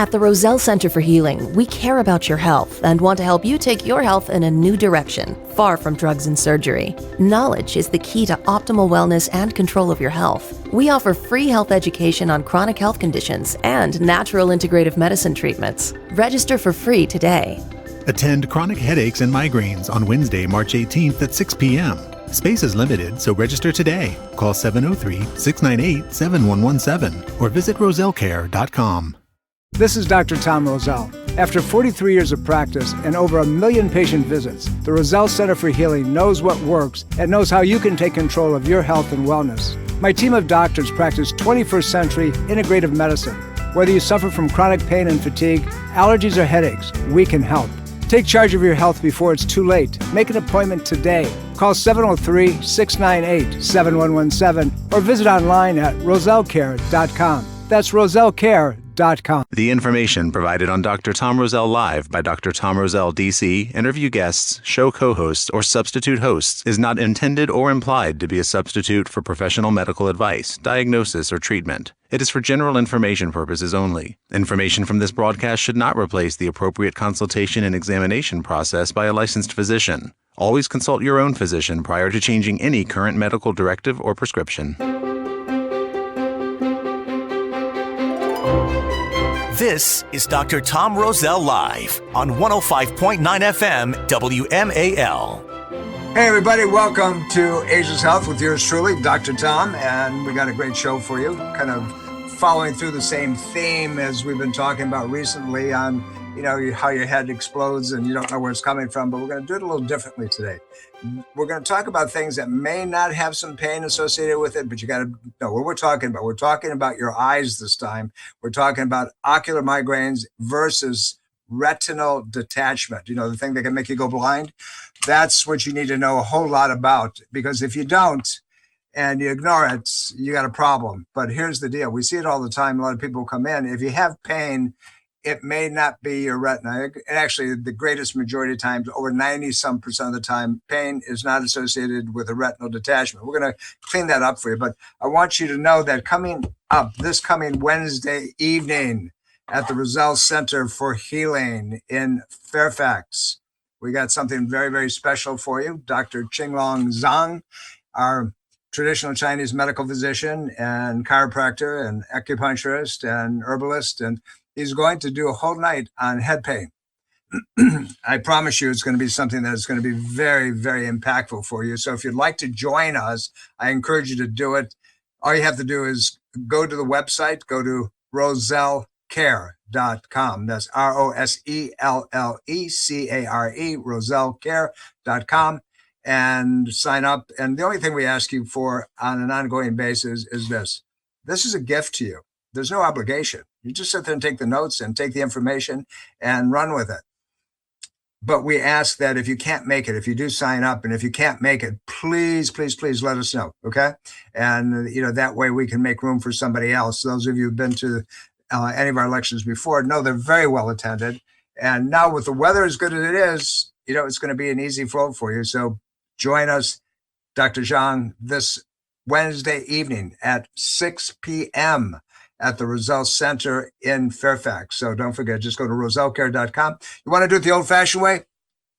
At the Roselle Center for Healing, we care about your health and want to help you take your health in a new direction, far from drugs and surgery. Knowledge is the key to optimal wellness and control of your health. We offer free health education on chronic health conditions and natural integrative medicine treatments. Register for free today. Attend Chronic Headaches and Migraines on Wednesday, March 18th at 6 p.m. Space is limited, so register today. Call 703-698-7117 or visit rosellcare.com. This is Dr. Tom Roselle. After 43 years of practice and over 1 million patient visits, the Roselle Center for Healing knows what works and knows how you can take control of your health and wellness. My team of doctors practice 21st century integrative medicine. Whether you suffer from chronic pain and fatigue, allergies, or headaches, we can help. Take charge of your health before it's too late. Make an appointment today. Call 703-698-7117 or visit online at rosellcare.com. That's rosellcare.com. The information provided on Dr. Tom Roselle Live by Dr. Tom Roselle, DC, interview guests, show co-hosts, or substitute hosts is not intended or implied to be a substitute for professional medical advice, diagnosis, or treatment. It is for general information purposes only. Information from this broadcast should not replace the appropriate consultation and examination process by a licensed physician. Always consult your own physician prior to changing any current medical directive or prescription. This is Dr. Tom Roselle Live on 105.9 FM WMAL. Hey everybody, welcome to Ageless Health with yours truly, Dr. Tom, and we got a great show for you, kind of following through the same theme as we've been talking about recently on, how your head explodes and you don't know where it's coming from, but we're going to do it a little differently today. We're going to talk about things that may not have some pain associated with it, but you got to know what we're talking about. We're talking about your eyes this time. We're talking about ocular migraines versus retinal detachment, the thing that can make you go blind. That's what you need to know a whole lot about, because if you don't and you ignore it, you got a problem. But here's the deal. We see it all the time. A lot of people come in. If you have pain, it may not be your retina. Actually, the greatest majority of times, over 90-some% of the time, pain is not associated with a retinal detachment. We're going to clean that up for you. But I want you to know that coming up this coming Wednesday evening at the Roselle Center for Healing in Fairfax, we got something very, very special for you. Dr. Qinglong Zhang, our traditional Chinese medical physician and chiropractor and acupuncturist and herbalist, and he's going to do a whole night on head pain. I promise you it's going to be something that is going to be very, very impactful for you. So if you'd like to join us, I encourage you to do it. All you have to do is go to the website, go to rosellcare.com. That's ROSELLECARE, rosellcare.com, and sign up. And the only thing we ask you for on an ongoing basis is this. This is a gift to you. There's no obligation. You just sit there and take the notes and take the information and run with it. But we ask that if you can't make it, if you do sign up, and if you can't make it, please, please, please let us know, okay? And, that way we can make room for somebody else. Those of you who've been to any of our lectures before know they're very well attended. And now with the weather as good as it is, it's going to be an easy flow for you. So join us, Dr. Zhang, this Wednesday evening at 6 p.m. at the Roselle Center in Fairfax. So don't forget, just go to rosellcare.com. You want to do it the old-fashioned way?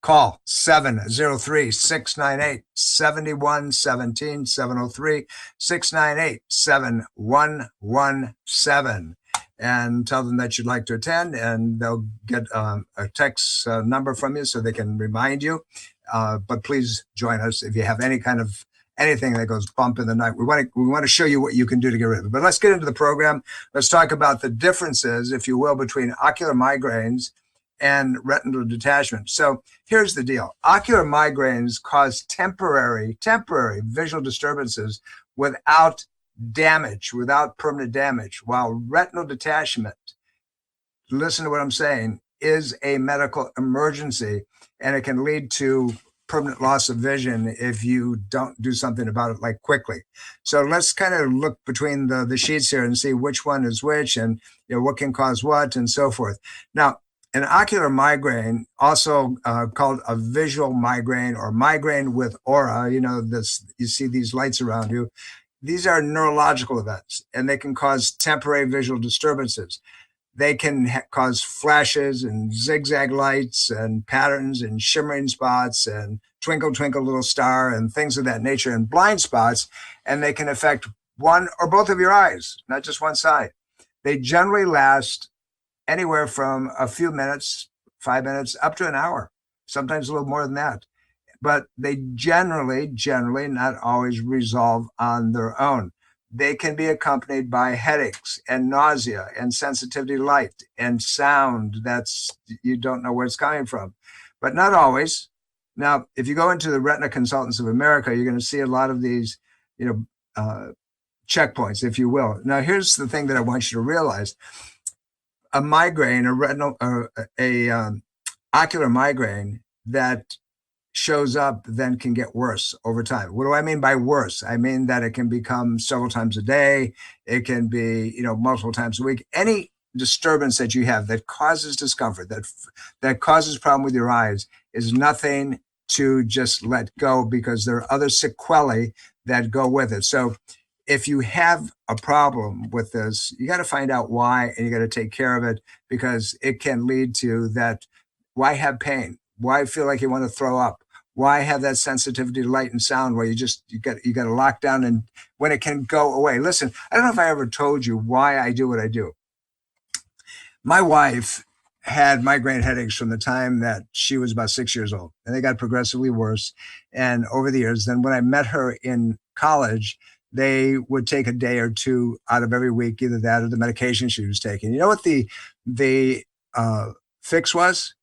Call 703-698-7117, 703-698-7117, and tell them that you'd like to attend, and they'll get a text number from you so they can remind you. But please join us if you have any kind of anything that goes bump in the night. We want to show you what you can do to get rid of it. But let's get into the program. Let's talk about the differences, if you will, between ocular migraines and retinal detachment. So here's the deal. Ocular migraines cause temporary visual disturbances without damage, without permanent damage, while retinal detachment, listen to what I'm saying, is a medical emergency, and it can lead to permanent loss of vision if you don't do something about it quickly. So let's kind of look between the sheets here and see which one is which, and what can cause what, and so forth. Now, an ocular migraine, also called a visual migraine or migraine with aura, you see these lights around you. These are neurological events, and they can cause temporary visual disturbances. They can cause flashes and zigzag lights and patterns and shimmering spots and twinkle, twinkle, little star and things of that nature and blind spots. And they can affect one or both of your eyes, not just one side. They generally last anywhere from a few minutes, 5 minutes, up to an hour, sometimes a little more than that. But they generally not always resolve on their own. They can be accompanied by headaches and nausea and sensitivity to light and sound that's you don't know where it's coming from, but not always. Now, if you go into the Retina Consultants of America, you're going to see a lot of these, checkpoints, if you will. Now, here's the thing that I want you to realize. A migraine, ocular migraine that shows up then can get worse over time. What do I mean by worse? I mean that it can become several times a day. It can be, multiple times a week. Any disturbance that you have that causes discomfort, that causes problem with your eyes is nothing to just let go, because there are other sequelae that go with it. So if you have a problem with this, you got to find out why, and you got to take care of it, because it can lead to that. Why have pain? Why feel like you want to throw up? Why have that sensitivity to light and sound where you got to lock down, and when it can go away? Listen, I don't know if I ever told you why I do what I do. My wife had migraine headaches from the time that she was about 6 years old, and they got progressively worse. And over the years, then when I met her in college, they would take a day or two out of every week, either that or the medication she was taking. You know what the fix was?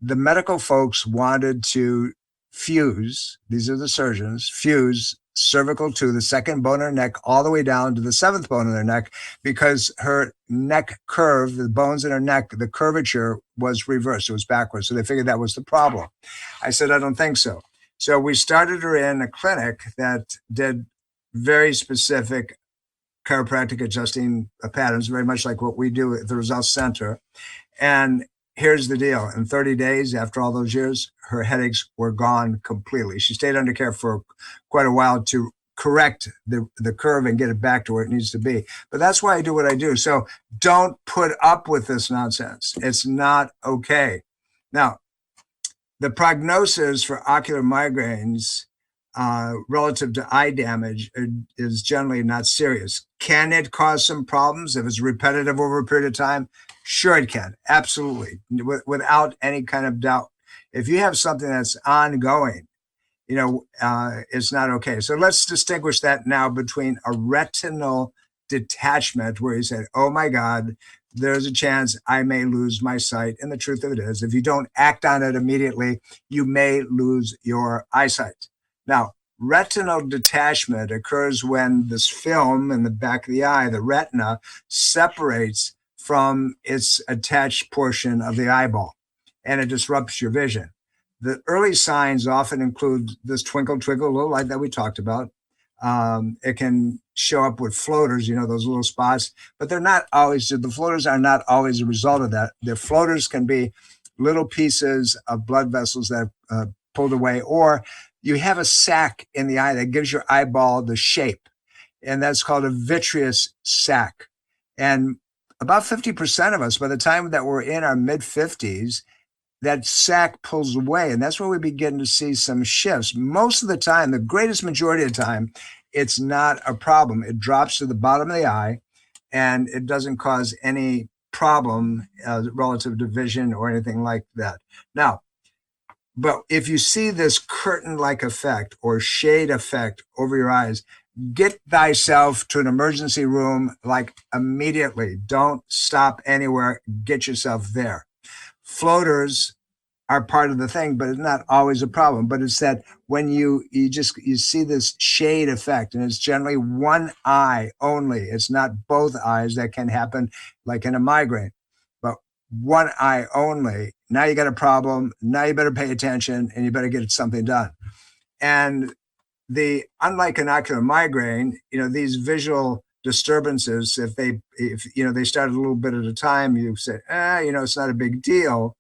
The medical folks wanted to fuse, these are the surgeons, fuse cervical to the second bone in her neck all the way down to the seventh bone in her neck, because her neck curve, the bones in her neck, the curvature was reversed. It was backwards. So they figured that was the problem. I said, I don't think so. So we started her in a clinic that did very specific chiropractic adjusting patterns, very much like what we do at the Roselle Center. And here's the deal. In 30 days, after all those years, her headaches were gone completely. She stayed under care for quite a while to correct the curve and get it back to where it needs to be. But that's why I do what I do. So don't put up with this nonsense. It's not okay. Now, the prognosis for ocular migraines relative to eye damage is generally not serious. Can it cause some problems if it's repetitive over a period of time? Sure it can, absolutely, without any kind of doubt. If you have something that's ongoing, it's not okay. So let's distinguish that now between a retinal detachment, where you say, oh my God, there's a chance I may lose my sight. And the truth of it is, if you don't act on it immediately, you may lose your eyesight. Now, retinal detachment occurs when this film in the back of the eye, the retina, separates from its attached portion of the eyeball, and it disrupts your vision. The early signs often include this twinkle, twinkle, little light that we talked about. It can show up with floaters, those little spots, but the floaters are not always a result of that. The floaters can be little pieces of blood vessels that are pulled away, or you have a sac in the eye that gives your eyeball the shape, and that's called a vitreous sac. And about 50% of us, by the time that we're in our mid-50s, that sac pulls away, and that's where we begin to see some shifts. Most of the time, the greatest majority of the time, it's not a problem. It drops to the bottom of the eye, and it doesn't cause any problem relative to vision or anything like that. Now, but if you see this curtain-like effect or shade effect over your eyes, get thyself to an emergency room like immediately. Don't stop anywhere. Get yourself there. Floaters are part of the thing, but it's not always a problem. But it's that when you see this shade effect, and it's generally one eye only. It's not both eyes. That can happen like in a migraine, but one eye only. Now you got a problem. Now you better pay attention, and you better get something done. And unlike an ocular migraine, these visual disturbances, if they start a little bit at a time, you say, it's not a big deal,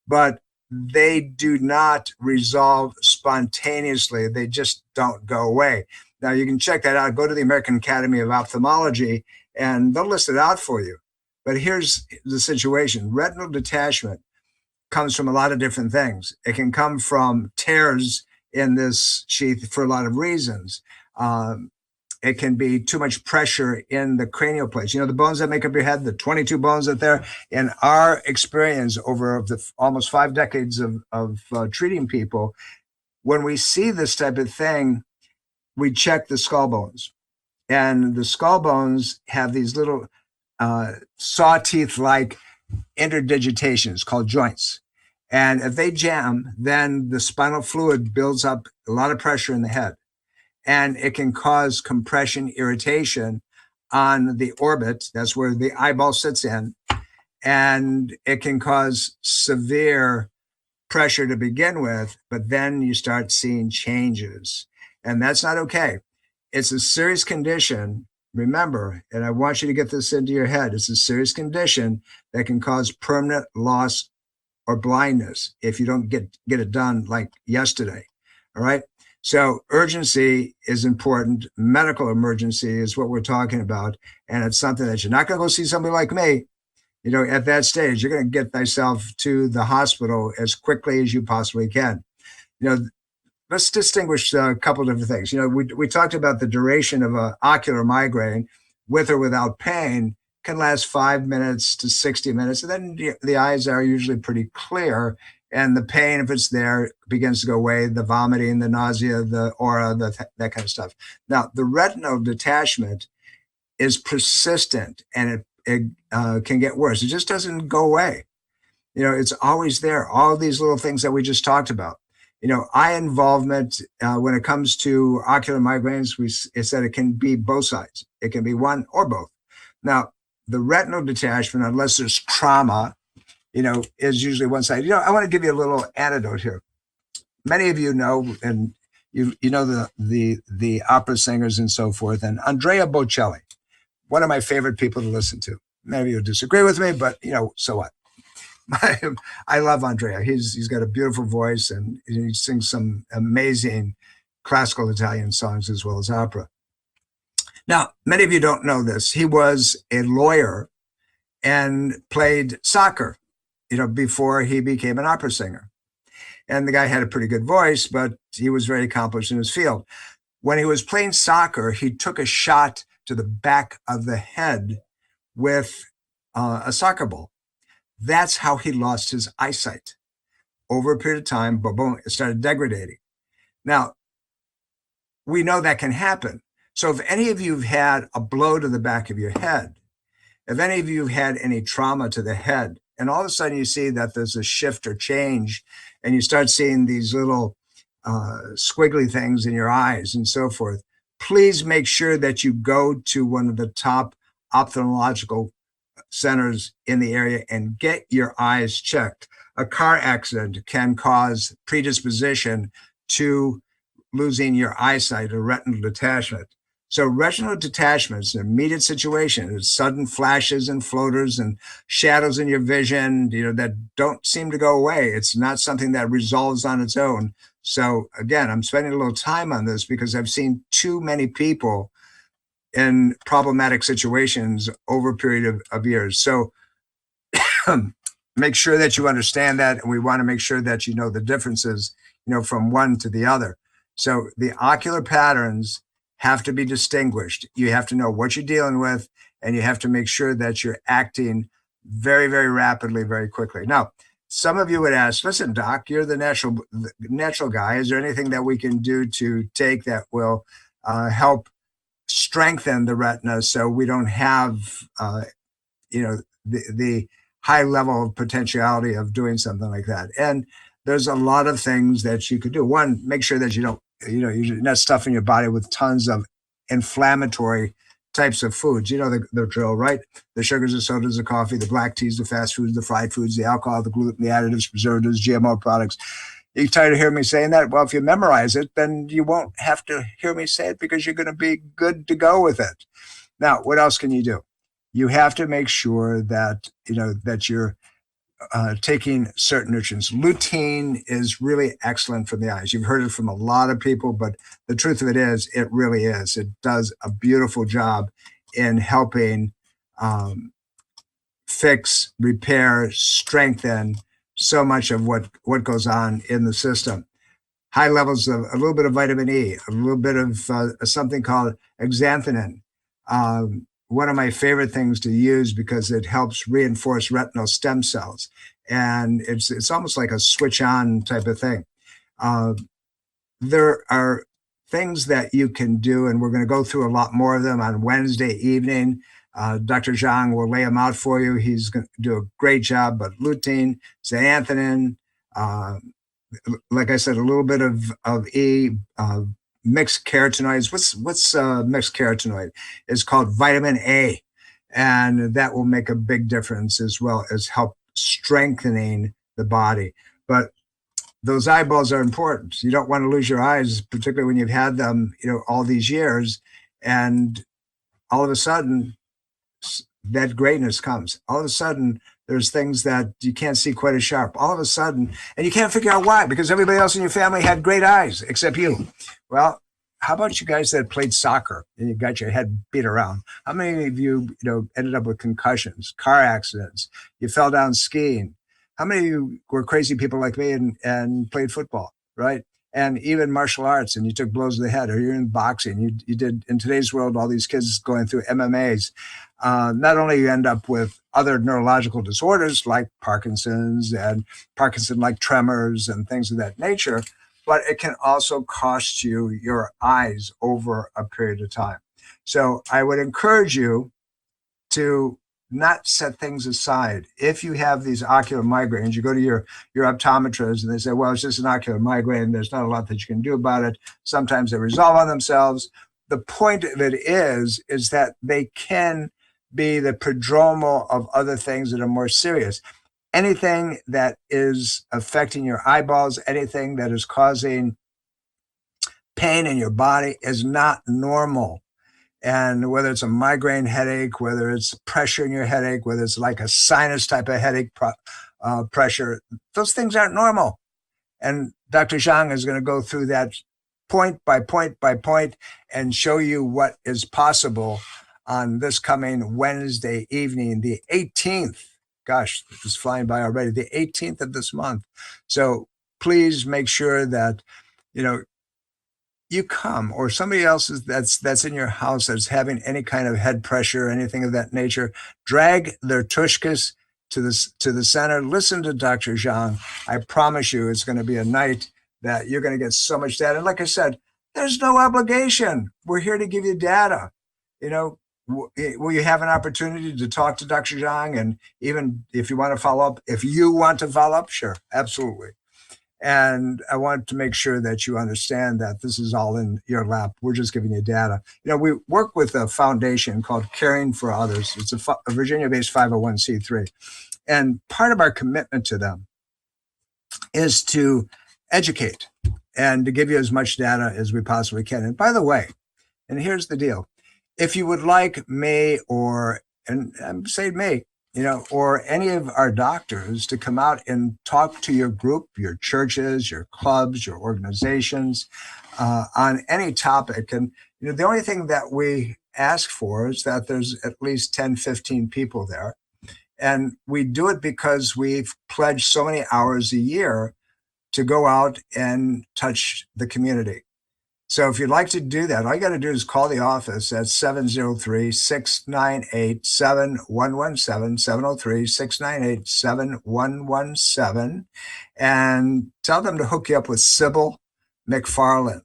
but they do not resolve spontaneously. They just don't go away. Now you can check that out. Go to the American Academy of Ophthalmology, and they'll list it out for you. But here's the situation. Retinal detachment comes from a lot of different things. It can come from tears in this sheath for a lot of reasons. It can be too much pressure in the cranial plates. The bones that make up your head, the 22 bones that there. In our experience over the almost 5 decades of treating people, when we see this type of thing, we check the skull bones. And the skull bones have these little saw teeth-like interdigitations called joints. And if they jam, then the spinal fluid builds up a lot of pressure in the head. And it can cause compression, irritation on the orbit. That's where the eyeball sits in. And it can cause severe pressure to begin with, but then you start seeing changes. And that's not okay. It's a serious condition. Remember, and I want you to get this into your head, it's a serious condition that can cause permanent loss or blindness if you don't get it done like yesterday. All right. So urgency is important. Medical emergency is what we're talking about. And it's something that you're not going to go see somebody like me. At that stage, you're going to get thyself to the hospital as quickly as you possibly can. Let's distinguish a couple of different things. We talked about the duration of an ocular migraine with or without pain can last 5 minutes to 60 minutes. And then the eyes are usually pretty clear. And the pain, if it's there, begins to go away, the vomiting, the nausea, the aura, that kind of stuff. Now, the retinal detachment is persistent, and it can get worse. It just doesn't go away. It's always there. All these little things that we just talked about. Eye involvement, when it comes to ocular migraines, it said it can be both sides. It can be one or both. Now, the retinal detachment, unless there's trauma, is usually one side. I want to give you a little anecdote here. Many of you know, and you know the opera singers and so forth, and Andrea Bocelli, one of my favorite people to listen to. Many of you disagree with me, but so what? I love Andrea. He's got a beautiful voice, and he sings some amazing classical Italian songs as well as opera. Now, many of you don't know this. He was a lawyer and played soccer, before he became an opera singer. And the guy had a pretty good voice, but he was very accomplished in his field. When he was playing soccer, he took a shot to the back of the head with a soccer ball. That's how he lost his eyesight. Over a period of time, boom, it started degrading. Now, we know that can happen. So if any of you have had a blow to the back of your head, if any of you have had any trauma to the head, and all of a sudden you see that there's a shift or change, and you start seeing these little squiggly things in your eyes and so forth, please make sure that you go to one of the top ophthalmological centers in the area and get your eyes checked. A car accident can cause predisposition to losing your eyesight or retinal detachment. So retinal detachment is an immediate situation. It's sudden flashes and floaters and shadows in your vision, that don't seem to go away. It's not something that resolves on its own. So again, I'm spending a little time on this because I've seen too many people in problematic situations over a period of years. So make sure that you understand that. And we want to make sure that you know the differences, from one to the other. So the ocular patterns have to be distinguished. You have to know what you're dealing with, and you have to make sure that you're acting very, very rapidly, very quickly. Now, some of you would ask, listen, doc, you're the natural guy. Is there anything that we can do to take that will help strengthen the retina so we don't have, the high level of potentiality of doing something like that? And there's a lot of things that you could do. One, make sure that you don't, you're not stuffing your body with tons of inflammatory types of foods. The drill, right? The sugars, the sodas, the coffee, the black teas, the fast foods, the fried foods, the alcohol, the gluten, the additives, preservatives, GMO products. You tired of hearing me saying that? Well, if you memorize it, then you won't have to hear me say it because you're going to be good to go with it. Now, what else can you do? You have to make sure that, that you're taking certain nutrients. Lutein is really excellent for the eyes. You've heard it from a lot of people, but the truth of it is, it really is. It does a beautiful job in helping fix, repair, strengthen so much of what goes on in the system. High levels of a little bit of vitamin E, a little bit of something called xanthinin. One of my favorite things to use because it helps reinforce retinal stem cells. And it's almost like a switch on type of thing. There are things that you can do, and we're going to go through a lot more of them on Wednesday evening. Dr. Zhang will lay them out for you. He's going to do a great job, but lutein, zeaxanthin, like I said, a little bit of E, mixed carotenoids. What's mixed carotenoid? It's called vitamin A, and that will make a big difference as well as help strengthening the body. But those eyeballs are important. You don't want to lose your eyes, particularly when you've had them, all these years, and all of a sudden that greatness comes. All of a sudden there's things that you can't see quite as sharp. All of a sudden, and you can't figure out why, because everybody else in your family had great eyes except you. Well, how about you guys that played soccer and you got your head beat around? How many of you, ended up with concussions, car accidents? You fell down skiing. How many of you were crazy people like me and played football, right? And even martial arts, and you took blows to the head, or you're in boxing. You did, in today's world, all these kids going through MMAs. Not only you end up with other neurological disorders like Parkinson's and Parkinson-like tremors and things of that nature, but it can also cost you your eyes over a period of time. So I would encourage you to not set things aside. If you have these ocular migraines, you go to your optometrist and they say, well, it's just an ocular migraine. There's not a lot that you can do about it. Sometimes they resolve on themselves. The point of it is that they can be the prodromal of other things that are more serious. Anything that is affecting your eyeballs, anything that is causing pain in your body is not normal. And whether it's a migraine headache, whether it's pressure in your headache, whether it's like a sinus type of headache pressure, those things aren't normal. And Dr. Zhang is going to go through that point by point by point and show you what is possible on this coming Wednesday evening, the 18th. Gosh, it's flying by already, the 18th of this month. So please make sure that, you come, or somebody else that's in your house that's having any kind of head pressure, anything of that nature, drag their tushkas to the center. Listen to Dr. Zhang. I promise you it's going to be a night that you're going to get so much data. And like I said, there's no obligation. We're here to give you data. Will you have an opportunity to talk to Dr. Zhang? And even if you want to follow up, sure, absolutely. And I want to make sure that you understand that this is all in your lap. We're just giving you data. We work with a foundation called Caring for Others. It's a Virginia-based 501c3. And part of our commitment to them is to educate and to give you as much data as we possibly can. And by the way, and here's the deal. If you would like me or any of our doctors to come out and talk to your group, your churches, your clubs, your organizations on any topic. And the only thing that we ask for is that there's at least 10, 15 people there. And we do it because we've pledged so many hours a year to go out and touch the community. So if you'd like to do that, all you got to do is call the office at 703-698-7117, 703-698-7117, and tell them to hook you up with Sybil McFarland.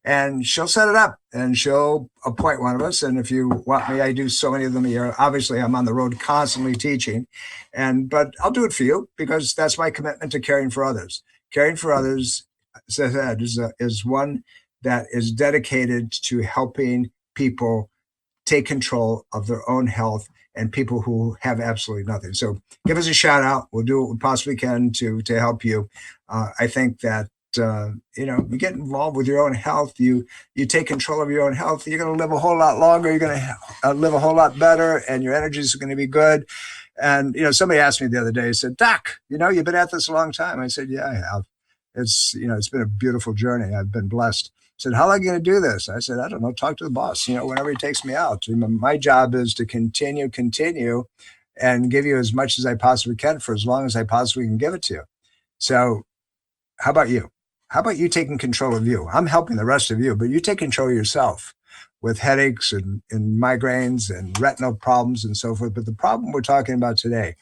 And she'll set it up and she'll appoint one of us. And if you want me, I do so many of them a year. Obviously, I'm on the road constantly teaching, but I'll do it for you because that's my commitment to caring for others. Caring for others is one that is dedicated to helping people take control of their own health and people who have absolutely nothing. So give us a shout out. We'll do what we possibly can to help you. I think that, you get involved with your own health. You take control of your own health. You're going to live a whole lot longer. You're going to live a whole lot better, and your energy is going to be good. And, somebody asked me the other day, said, Doc, you've been at this a long time. I said, yeah, I have. It's been a beautiful journey. I've been blessed. Said, how long are you going to do this? I said, I don't know, talk to the boss, whenever he takes me out. My job is to continue, and give you as much as I possibly can for as long as I possibly can give it to you. So how about you? How about you taking control of you? I'm helping the rest of you, but you take control of yourself with headaches and migraines and retinal problems and so forth. But the problem we're talking about today,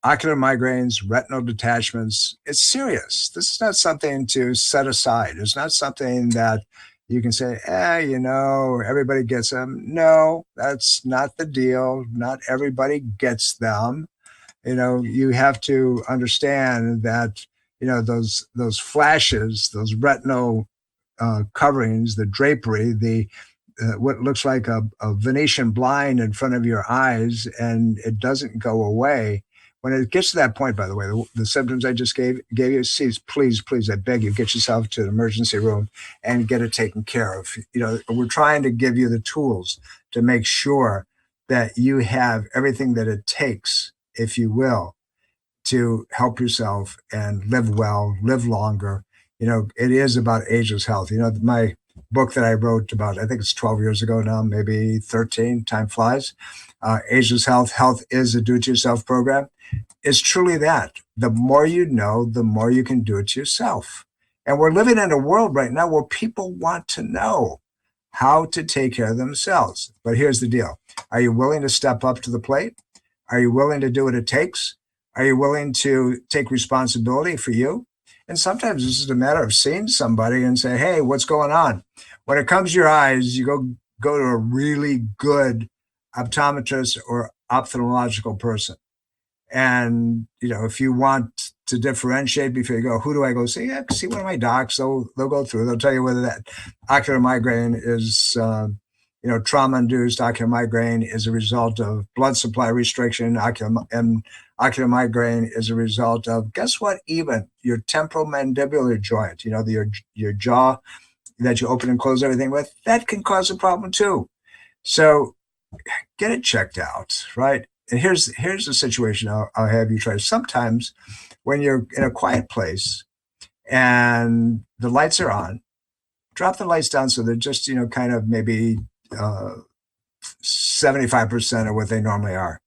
ocular migraines, retinal detachments, it's serious. This is not something to set aside. It's not something that you can say, everybody gets them. No, that's not the deal. Not everybody gets them. You have to understand that, those flashes, those retinal coverings, the drapery, what looks like a Venetian blind in front of your eyes, and it doesn't go away. When it gets to that point, by the way, the symptoms I just gave you, please, I beg you, get yourself to the emergency room and get it taken care of. We're trying to give you the tools to make sure that you have everything that it takes, if you will, to help yourself and live well, live longer. It is about ageless health. My book that I wrote about, I think it's 12 years ago now, maybe 13, time flies. Ageless Health, Health is a do-it-yourself program. It's truly that. The more you know, the more you can do it yourself. And we're living in a world right now where people want to know how to take care of themselves. But here's the deal. Are you willing to step up to the plate? Are you willing to do what it takes? Are you willing to take responsibility for you? And sometimes this is a matter of seeing somebody and say, hey, what's going on? When it comes to your eyes, you go to a really good optometrist or ophthalmological person. And, if you want to differentiate before you go, who do I go see? Yeah, see one of my docs. They'll go through. They'll tell you whether that ocular migraine is, trauma-induced ocular migraine is a result of blood supply restriction. Ocular migraine is a result of, guess what, even your temporomandibular joint, your jaw that you open and close everything with, that can cause a problem too. So get it checked out, right? And here's the situation I'll have you try. Sometimes when you're in a quiet place and the lights are on, drop the lights down so they're just, kind of maybe 75% of what they normally are.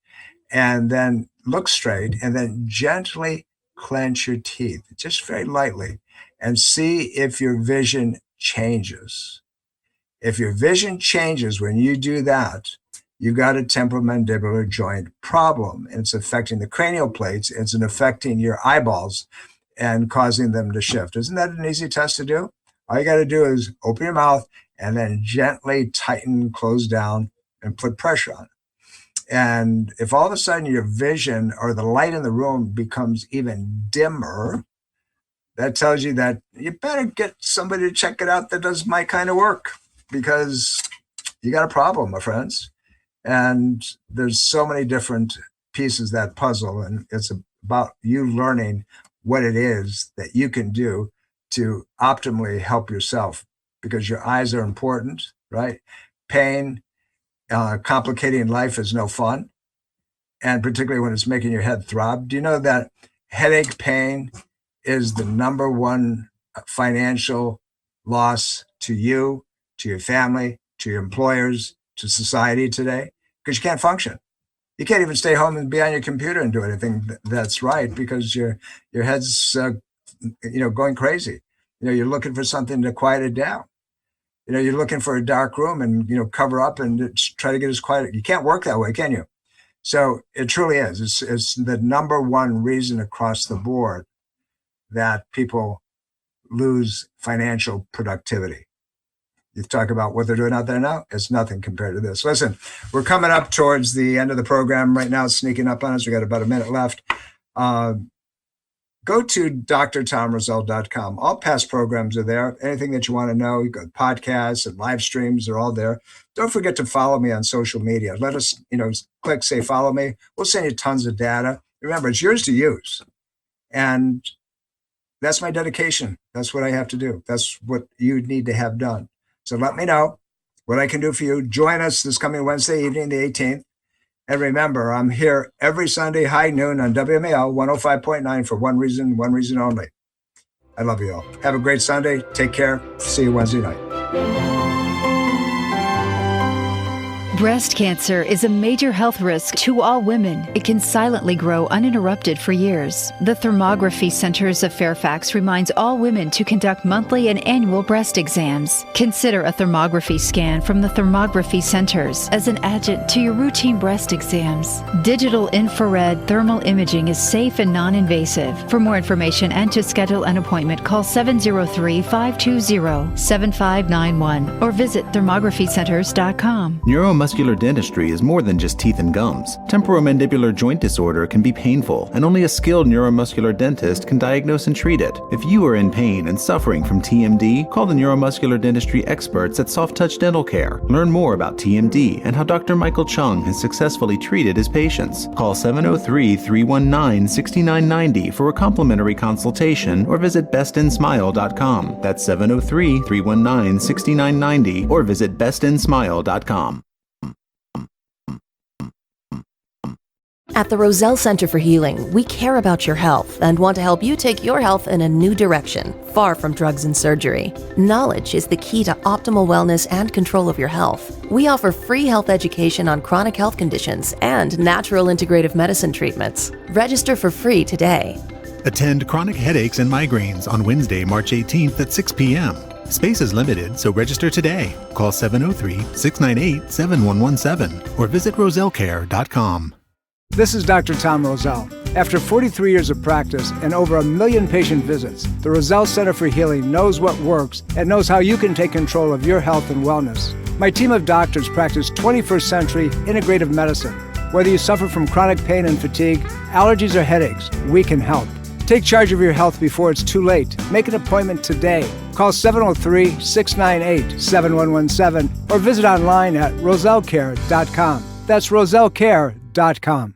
And then look straight and then gently clench your teeth, just very lightly, and see if your vision changes. If your vision changes when you do that, you've got a temporomandibular joint problem. And it's affecting the cranial plates. It's affecting your eyeballs and causing them to shift. Isn't that an easy test to do? All you got to do is open your mouth and then gently tighten, close down, and put pressure on it. And if all of a sudden your vision or the light in the room becomes even dimmer, that tells you that you better get somebody to check it out that does my kind of work, because you got a problem, my friends. And there's so many different pieces of that puzzle, and it's about you learning what it is that you can do to optimally help yourself, because your eyes are important, right? Pain, complicating life is no fun, and particularly when it's making your head throb. Do you know that headache pain is the number one financial loss to you, to your family, to your employers, to society today? Because you can't function. You can't even stay home and be on your computer and do anything that's right, because your head's going crazy. You're looking for something to quiet it down. You're looking for a dark room and cover up and try to get as quiet. You can't work that way, can you? So it truly is. It's the number one reason across the board that people lose financial productivity. You talk about what they're doing out there now, it's nothing compared to this. Listen, we're coming up towards the end of the program right now. It's sneaking up on us. We got about a minute left. Go to drtomroselle.com. All past programs are there. Anything that you want to know, you got podcasts and live streams are all there. Don't forget to follow me on social media. Let us, click, say, follow me. We'll send you tons of data. Remember, it's yours to use. And that's my dedication. That's what I have to do. That's what you need to have done. So let me know what I can do for you. Join us this coming Wednesday evening, the 18th. And remember, I'm here every Sunday, high noon on WMAL 105.9 for one reason only. I love you all. Have a great Sunday. Take care. See you Wednesday night. Breast cancer is a major health risk to all women. It can silently grow uninterrupted for years. The Thermography Centers of Fairfax reminds all women to conduct monthly and annual breast exams. Consider a thermography scan from the Thermography Centers as an adjunct to your routine breast exams. Digital infrared thermal imaging is safe and non-invasive. For more information and to schedule an appointment, call 703-520-7591 or visit thermographycenters.com. Neuromuscular dentistry is more than just teeth and gums. Temporomandibular joint disorder can be painful, and only a skilled neuromuscular dentist can diagnose and treat it. If you are in pain and suffering from TMD, call the neuromuscular dentistry experts at Soft Touch Dental Care. Learn more about TMD and how Dr. Michael Chung has successfully treated his patients. Call 703-319-6990 for a complimentary consultation or visit bestinsmile.com. That's 703-319-6990 or visit bestinsmile.com. At the Roselle Center for Healing, we care about your health and want to help you take your health in a new direction, far from drugs and surgery. Knowledge is the key to optimal wellness and control of your health. We offer free health education on chronic health conditions and natural integrative medicine treatments. Register for free today. Attend Chronic Headaches and Migraines on Wednesday, March 18th at 6 p.m. Space is limited, so register today. Call 703-698-7117 or visit rosellcare.com. This is Dr. Tom Roselle. After 43 years of practice and over 1 million patient visits, the Roselle Center for Healing knows what works and knows how you can take control of your health and wellness. My team of doctors practice 21st century integrative medicine. Whether you suffer from chronic pain and fatigue, allergies, or headaches, we can help. Take charge of your health before it's too late. Make an appointment today. Call 703-698-7117 or visit online at rosellcare.com. That's rosellcare.com.